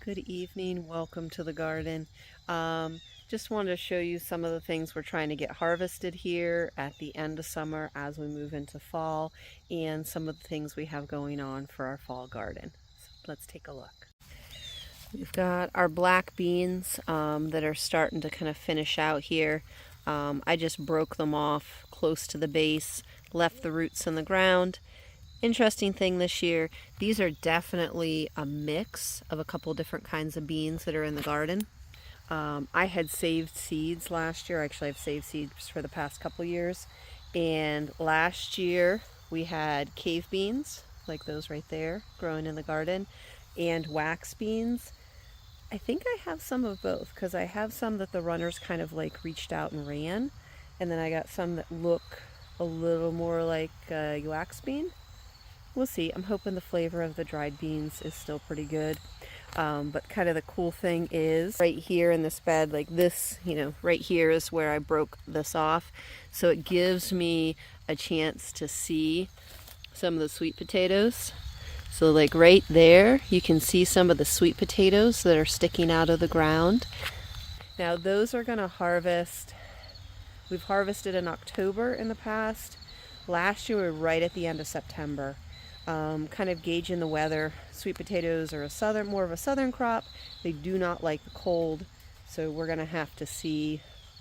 Good evening, welcome to the garden. Just wanted to show you some of the things we're trying to get harvested here at the end of summer as we move into fall, and some of the things we have going on for our fall garden. So let's take a look. We've got our black beans that are starting to kind of finish out here. I just broke them off close to the base, left the roots in the ground. Interesting thing this year, these are definitely a mix of a couple different kinds of beans that are in the garden. I had saved seeds last year. Actually, I've saved seeds for the past couple years. And last year we had cave beans, like those right there, growing in the garden, and wax beans. I think I have some of both because I have some that the runners kind of like reached out and ran. And then I got some that look a little more like a wax bean. We'll see. I'm hoping the flavor of the dried beans is still pretty good. But kind of the cool thing is right here in this bed, like this, right here is where I broke this off. So it gives me a chance to see some of the sweet potatoes. So like right there, you can see some of the sweet potatoes that are sticking out of the ground. Now those are going to harvest. We've harvested in October in the past. Last year we were right at the end of September. Kind of gauging the weather. Sweet potatoes are more of a southern crop. They do not like the cold, so we're going to have to see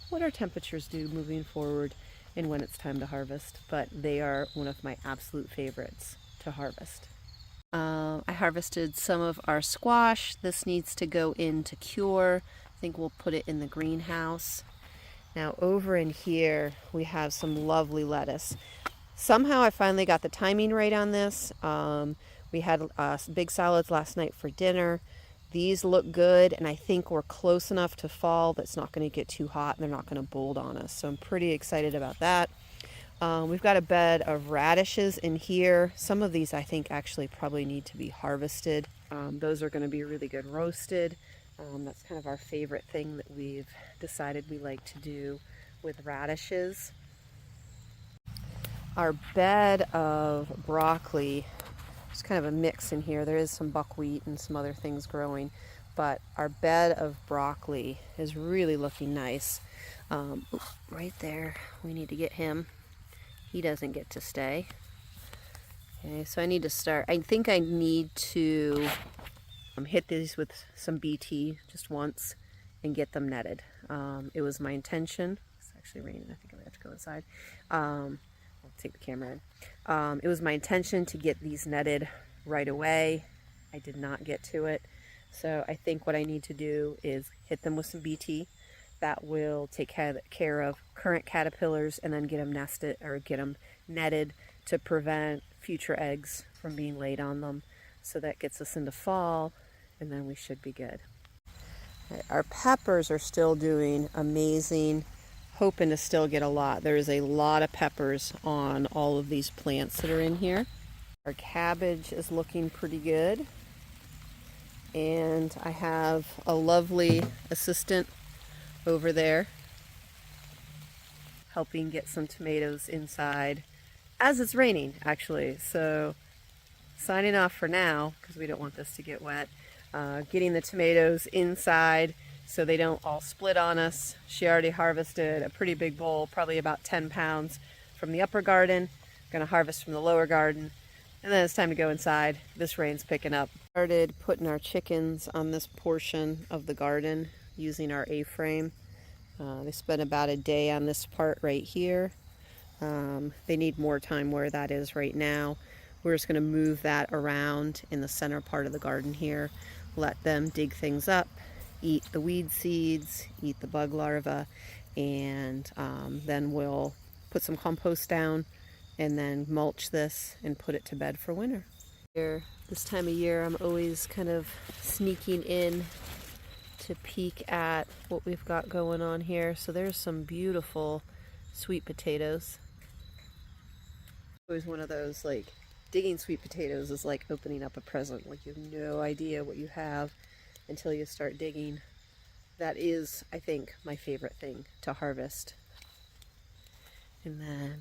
what our temperatures do moving forward and when it's time to harvest. But they are one of my absolute favorites to harvest. I harvested some of our squash. This needs to go in to cure. I think we'll put it in the greenhouse. Now over in here we have some lovely lettuce. Somehow I finally got the timing right on this. We had big salads last night for dinner. These look good, and I think we're close enough to fall that it's not going to get too hot and they're not going to bolt on us. So I'm pretty excited about that. We've got a bed of radishes in here. Some of these I think actually probably need to be harvested. Those are going to be really good roasted. That's kind of our favorite thing that we've decided we like to do with radishes. Our bed of broccoli, there's kind of a mix in here. There is some buckwheat and some other things growing, but our bed of broccoli is really looking nice. Right there, we need to get him. He doesn't get to stay. Okay, so I need to start. I think I need to hit these with some BT just once and get them netted. It was my intention. It's actually raining. I think I'm gonna have to go inside. I'll take the camera in. It was my intention to get these netted right away. I did not get to it. So I think what I need to do is hit them with some BT. That will take care of current caterpillars and then get them nested or get them netted to prevent future eggs from being laid on them. So that gets us into fall, and then we should be good. Okay, our peppers are still doing amazing. Hoping to still get a lot. There's a lot of peppers on all of these plants that are in here. Our cabbage is looking pretty good. And I have a lovely assistant over there helping get some tomatoes inside as it's raining, actually. So signing off for now because we don't want this to get wet. Getting the tomatoes inside so they don't all split on us. She already harvested a pretty big bowl, probably about 10 pounds from the upper garden. Gonna harvest from the lower garden. And then it's time to go inside. This rain's picking up. Started putting our chickens on this portion of the garden using our A-frame. They spent about a day on this part right here. They need more time where that is right now. We're just gonna move that around in the center part of the garden here. Let them dig things up, eat the weed seeds, eat the bug larvae, and then we'll put some compost down and then mulch this and put it to bed for winter. This time of year I'm always kind of sneaking in to peek at what we've got going on here. So there's some beautiful sweet potatoes. Always one of those, like, digging sweet potatoes is like opening up a present. Like, you have no idea what you have until you start digging. That is, I think, my favorite thing to harvest. And then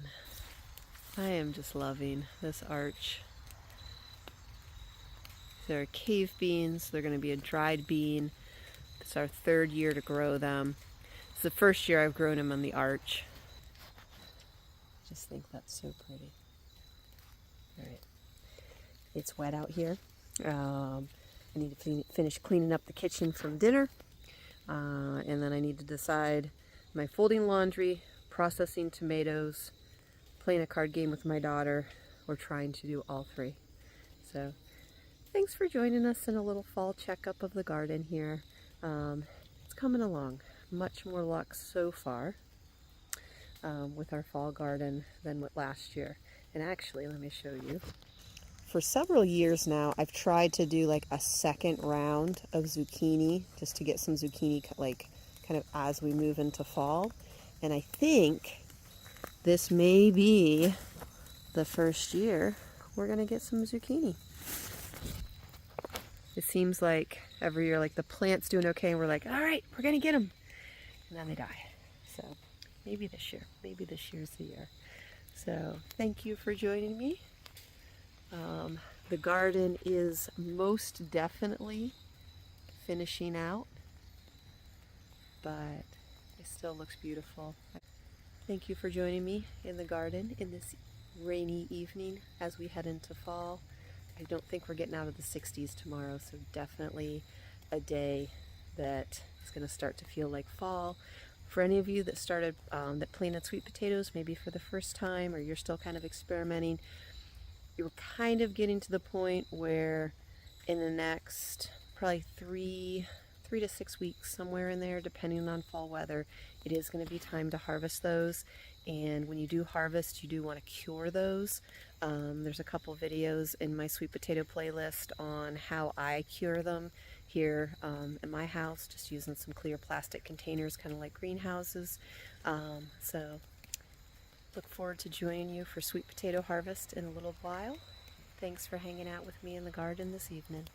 I am just loving this arch. They're cave beans. They're going to be a dried bean. It's our third year to grow them. It's the first year I've grown them on the arch. Just think that's so pretty. All right. It's wet out here. I need to finish cleaning up the kitchen from dinner. And then I need to decide my folding laundry, processing tomatoes, playing a card game with my daughter, or trying to do all three. So thanks for joining us in a little fall checkup of the garden here. It's coming along. Much more luck so far with our fall garden than with last year. And actually, let me show you. For several years now, I've tried to do like a second round of zucchini just to get some zucchini like kind of as we move into fall. And I think this may be the first year we're going to get some zucchini. It seems like every year, like the plant's doing okay, and we're like, all right, we're going to get them. And then they die. So maybe this year's the year. So thank you for joining me. The garden is most definitely finishing out, but it still looks beautiful. Thank you for joining me in the garden in this rainy evening as we head into fall. I don't think we're getting out of the 60s tomorrow, so definitely a day that is going to start to feel like fall. For any of you that started that planted sweet potatoes, maybe for the first time, or you're still kind of experimenting, you're kind of getting to the point where in the next probably three to 6 weeks, somewhere in there, depending on fall weather, it is going to be time to harvest those. And when you do harvest, you do want to cure those. There's a couple videos in my sweet potato playlist on how I cure them here in my house, just using some clear plastic containers, kind of like greenhouses. So look forward to joining you for sweet potato harvest in a little while. Thanks for hanging out with me in the garden this evening.